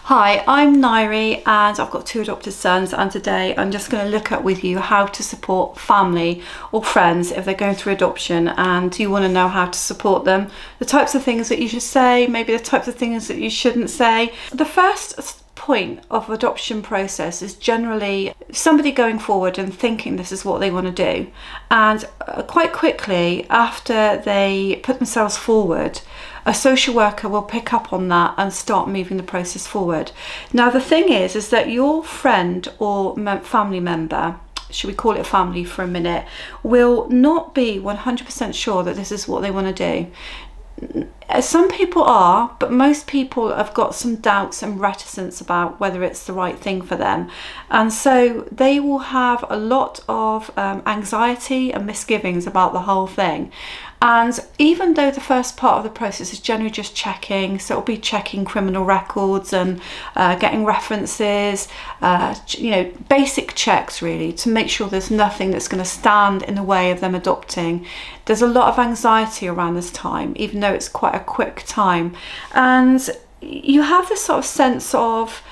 Hi, I'm Nyree and I've got two adopted sons, and today I'm just going to look at with you how to support family or friends if they're going through adoption and you want to know how to support them, the types of things that you should say, maybe the types of things that you shouldn't say. The first point of adoption process is generally somebody going forward and thinking this is what they want to do, and quite quickly after they put themselves forward, a social worker will pick up on that and start moving the process forward. Now the thing is that your friend or family member, should we call it family for a minute, will not be 100% sure that this is what they want to do. Some people are, but most people have got some doubts and reticence about whether it's the right thing for them, and so they will have a lot of anxiety and misgivings about the whole thing. And even though the first part of the process is generally just checking, so it'll be checking criminal records and getting references, you know, basic checks really to make sure there's nothing that's going to stand in the way of them adopting. There's a lot of anxiety around this time, even though it's quite a quick time, and you have this sort of sense of,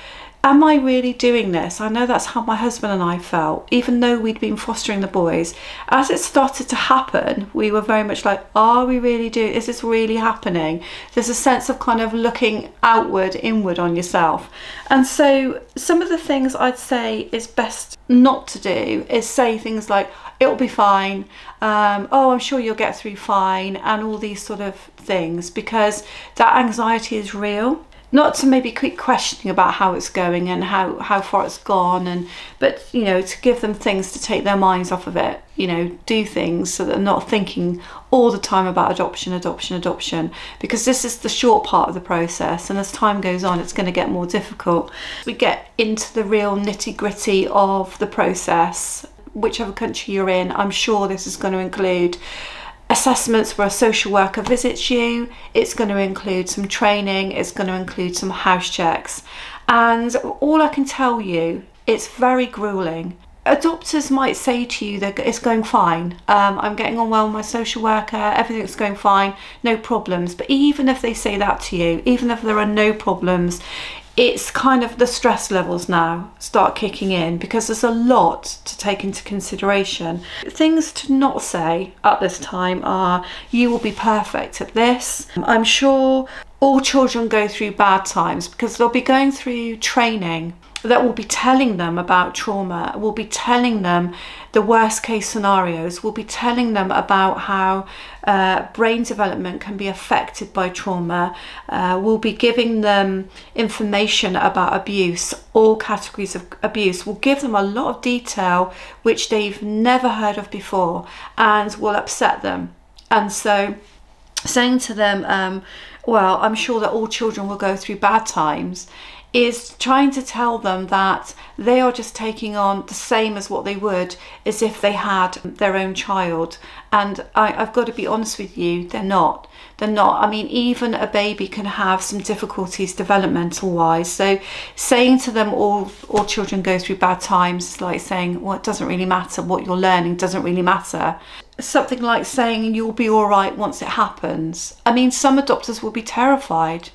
am I really doing this? I know that's how my husband and I felt, even though we'd been fostering the boys. As it started to happen, we were very much like, are we really doing, is this really happening? There's a sense of kind of looking outward, inward on yourself. And so some of the things I'd say is best not to do is say things like, it'll be fine, oh, I'm sure you'll get through fine, and all these sort of things, because that anxiety is real. Not to maybe keep questioning about how it's going and how far it's gone, but you know, to give them things to take their minds off of it, you know, do things so that they're not thinking all the time about adoption, because this is the short part of the process, and as time goes on it's going to get more difficult. We get into the real nitty-gritty of the process. Whichever country you're in, I'm sure this is going to include assessments where a social worker visits you, it's going to include some training, it's going to include some house checks, and all I can tell you, it's very grueling. Adopters might say to you that it's going fine, I'm getting on well with my social worker, everything's going fine, no problems, but even if they say that to you, even if there are no problems, it's kind of the stress levels now start kicking in, because there's a lot to take into consideration. Things to not say at this time are, you will be perfect at this. I'm sure all children go through bad times, because they'll be going through training that will be telling them about trauma, will be telling them the worst case scenarios, will be telling them about how brain development can be affected by trauma, will be giving them information about abuse, all categories of abuse, will give them a lot of detail which they've never heard of before and will upset them. And so saying to them, well, I'm sure that all children will go through bad times, is trying to tell them that they are just taking on the same as what they would as if they had their own child. And I've got to be honest with you, they're not. They're not. I mean, even a baby can have some difficulties developmental wise. So saying to them all children go through bad times is like saying, well, it doesn't really matter, what you're learning doesn't really matter. Something like saying you'll be all right once it happens. I mean, some adopters will be terrified,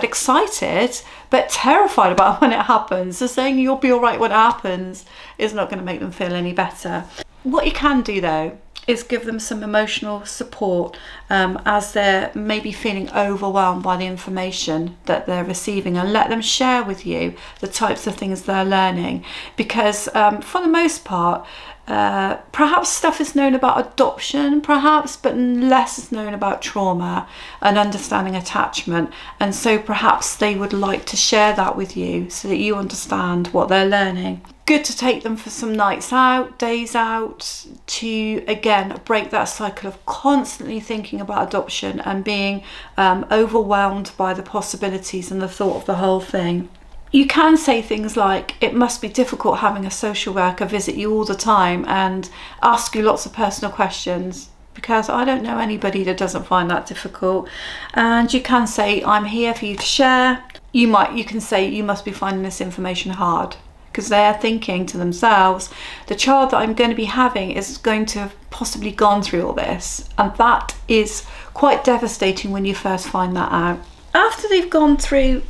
excited, but terrified about when it happens. So saying you'll be all right when it happens is not going to make them feel any better. What you can do though is give them some emotional support as they're maybe feeling overwhelmed by the information that they're receiving, and let them share with you the types of things they're learning, because for the most part, perhaps stuff is known about adoption, perhaps, but less is known about trauma and understanding attachment, and so perhaps they would like to share that with you so that you understand what they're learning. Good to take them for some nights out, days out, to again break that cycle of constantly thinking about adoption and being overwhelmed by the possibilities and the thought of the whole thing. You can say things like, it must be difficult having a social worker visit you all the time and ask you lots of personal questions, because I don't know anybody that doesn't find that difficult. And you can say, I'm here for you to share. You can say, you must be finding this information hard, because they're thinking to themselves, the child that I'm going to be having is going to have possibly gone through all this, and that is quite devastating when you first find that out. After they've gone through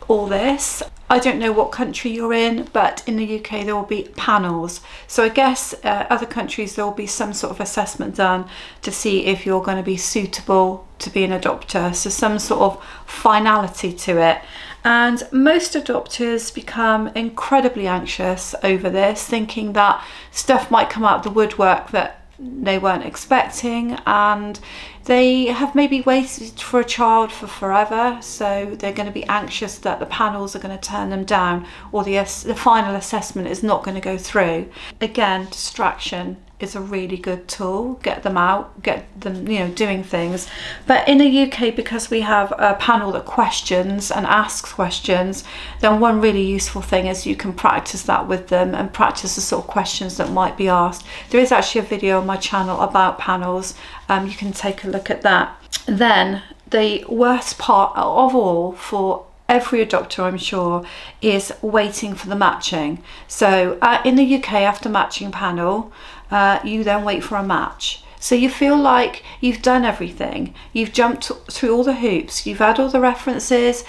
all this. I don't know what country you're in, but in the UK there will be panels. So I guess other countries there will be some sort of assessment done to see if you're going to be suitable to be an adopter. So some sort of finality to it. And most adopters become incredibly anxious over this, thinking that stuff might come out of the woodwork that they weren't expecting, and they have maybe waited for a child for forever, so they're going to be anxious that the panels are going to turn them down, or the final assessment is not going to go through. Again, distraction is a really good tool. Get them out, get them, you know, doing things. But in the UK, because we have a panel that questions and asks questions, then one really useful thing is you can practice that with them and practice the sort of questions that might be asked. There is actually a video on my channel about panels. You can take a look at that. Then the worst part of all for every adopter, I'm sure, is waiting for the matching. So in the UK, after matching panel, you then wait for a match. So you feel like you've done everything. You've jumped through all the hoops. You've had all the references.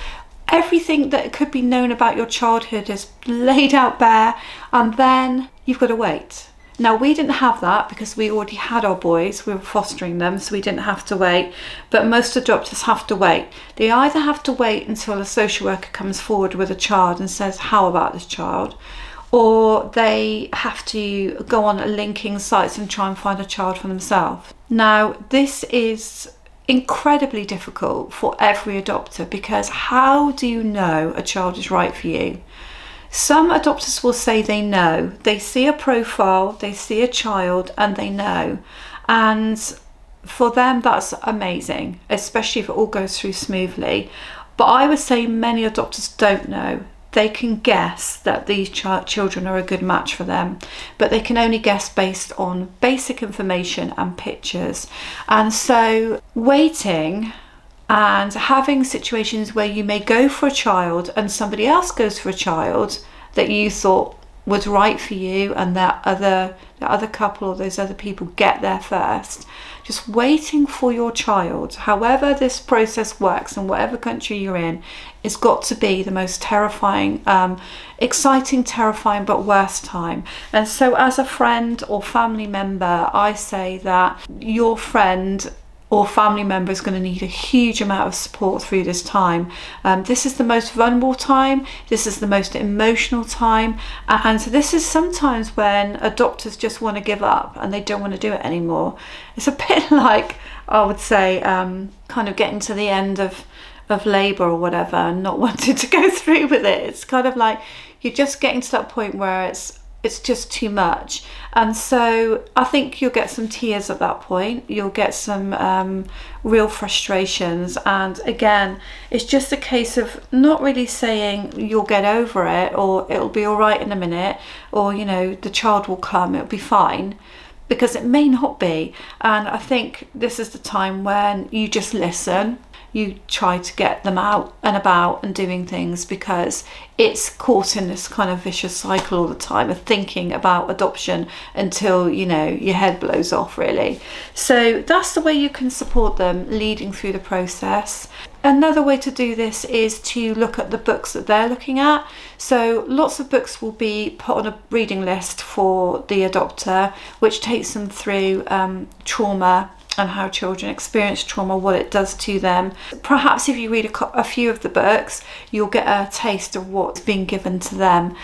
Everything that could be known about your childhood is laid out bare, and then you've got to wait. Now, we didn't have that because we already had our boys. We were fostering them, so we didn't have to wait. But most adopters have to wait. They either have to wait until a social worker comes forward with a child and says, how about this child? Or they have to go on linking sites and try and find a child for themselves. Now, this is incredibly difficult for every adopter, because how do you know a child is right for you? Some adopters will say they know. They see a profile, they see a child, and they know. And for them, that's amazing, especially if it all goes through smoothly. But I would say many adopters don't know. They can guess that these children are a good match for them, but they can only guess based on basic information and pictures. And so waiting and having situations where you may go for a child and somebody else goes for a child that you thought was right for you, and that other couple or those other people get there first. Just waiting for your child, however this process works in whatever country you're in, it's got to be the most terrifying, exciting, terrifying, but worst time. And so as a friend or family member, I say that your friend or family member is going to need a huge amount of support through this time. This is the most vulnerable time, this is the most emotional time, and so this is sometimes when adopters just want to give up and they don't want to do it anymore. It's a bit like, I would say, kind of getting to the end of labour or whatever and not wanting to go through with it. It's kind of like you're just getting to that point where it's just too much. And so I think you'll get some tears at that point. You'll get some real frustrations. And again, it's just a case of not really saying you'll get over it, or it'll be all right in a minute, or, you know, the child will come, it'll be fine, because it may not be. And I think this is the time when you just listen. You try to get them out and about and doing things, because it's caught in this kind of vicious cycle all the time of thinking about adoption until, you know, your head blows off, really. So that's the way you can support them leading through the process. Another way to do this is to look at the books that they're looking at. So lots of books will be put on a reading list for the adopter, which takes them through trauma and how children experience trauma, what it does to them. Perhaps if you read a few of the books, you'll get a taste of what's being given to them.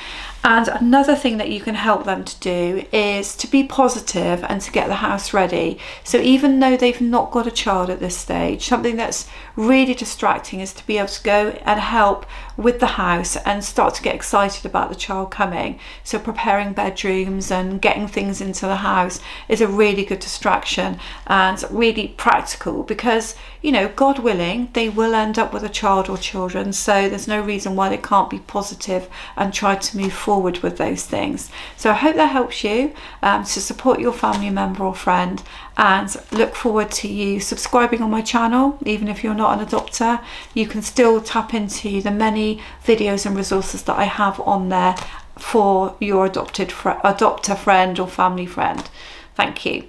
And another thing that you can help them to do is to be positive and to get the house ready. So even though they've not got a child at this stage, something that's really distracting is to be able to go and help with the house and start to get excited about the child coming. So preparing bedrooms and getting things into the house is a really good distraction and really practical, because, you know, God willing, they will end up with a child or children. So there's no reason why they can't be positive and try to move forward with those things. So I hope that helps you to support your family member or friend, and look forward to you subscribing on my channel. Even if you're not an adopter, you can still tap into the many videos and resources that I have on there for your adopter friend or family friend. Thank you.